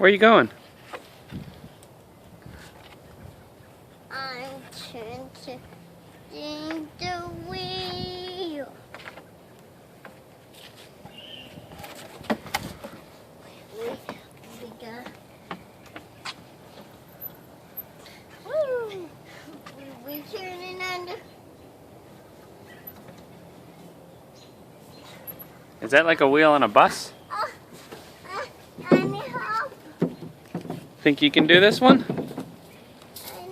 Where are you going? I'm trying to spin the wheel. We got. Woo! We turning under. Is that like a wheel on a bus? I need help. Think you can do this one? I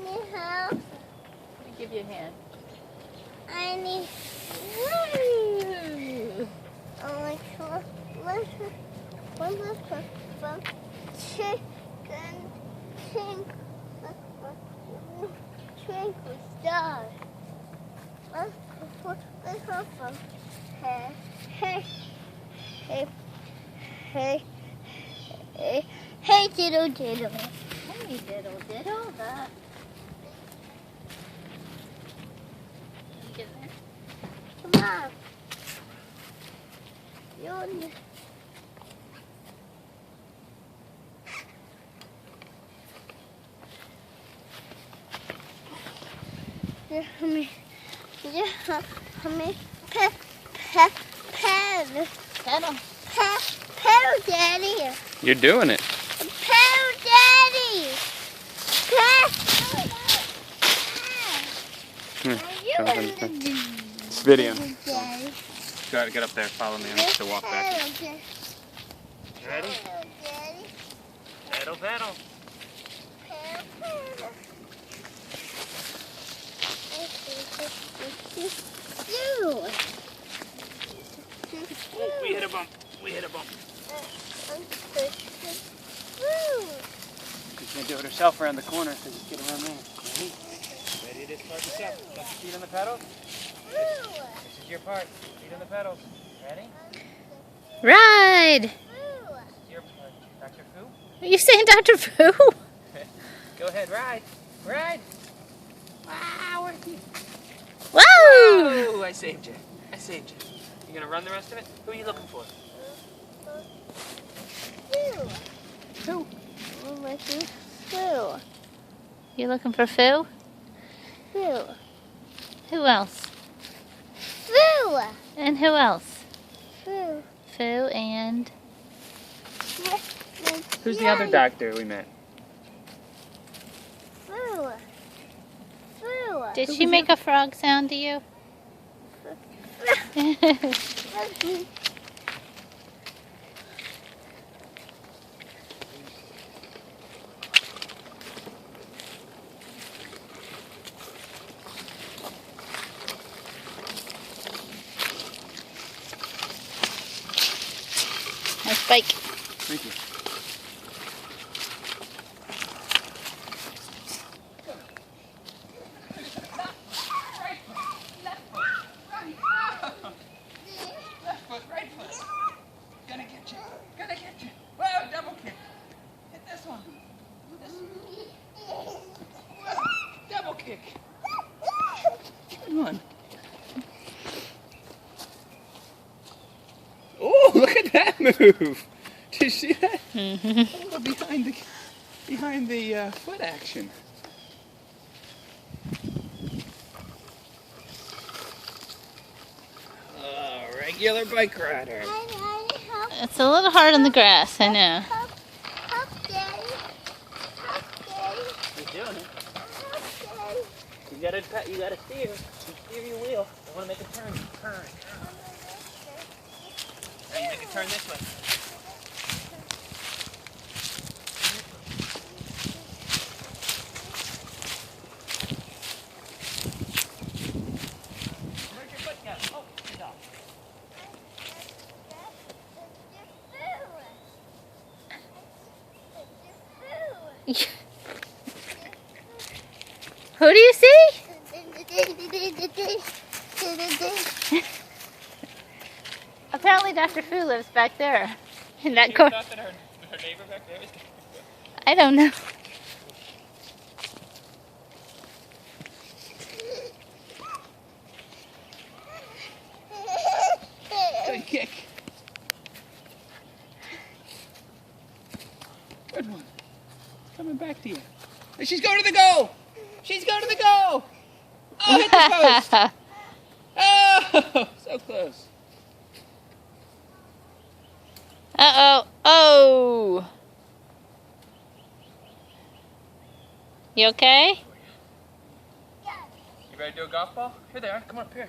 need help. Let me give you a hand. I need. Oh my God! One chicken, twinkle star. Let's go from hey, hey, hey, hey, hey, hey, diddle diddle. Hey, diddle diddle. That. You get there? Come on. You're Pedal, Daddy. You're doing it. Pedal, Daddy. It's video. Daddy. Gotta get up there. Follow me. I have to walk back. Pedal, Ready? Daddy. Pedal, pedal. Pedal. Oh, we hit a bump. We hit a bump. You can't do it herself around the corner, so just get around there. Ready? Ready to start this up. Got your feet on the pedals? This is your part. Feet on the pedals. Ready? Ride! This is your part. Dr. Fu? Are you saying Dr. Fu? Go ahead, ride. Ride. Wow, working. Whoa! Oh, I saved you. I saved you. You gonna run the rest of it? Who are you looking for? Who? You looking for Fu? Who else? And who else? Fu and... Who's the other doctor we met? Did she make a frog sound to you? Nice bike. Thank you. Oh, look at that move! Did you see that? Mm-hmm. Behind the foot action. Oh, regular bike rider. It's a little hard on the grass, I know. You're doing it. You gotta steer. You steer your wheel. I want to make a turn. Turn. Now you make a turn this way. Where's your foot go? Oh, it's off. Who do you see? Apparently Dr. Fu lives back there. In that corner. Thought that her neighbor back there was... I don't know. Good kick. Good one. back to you. And she's going to the goal. She's going to the goal. Oh, hit the post. Oh, so close. Uh-oh. Oh. You okay? You ready to do a golf ball? Here they are. Come on up here.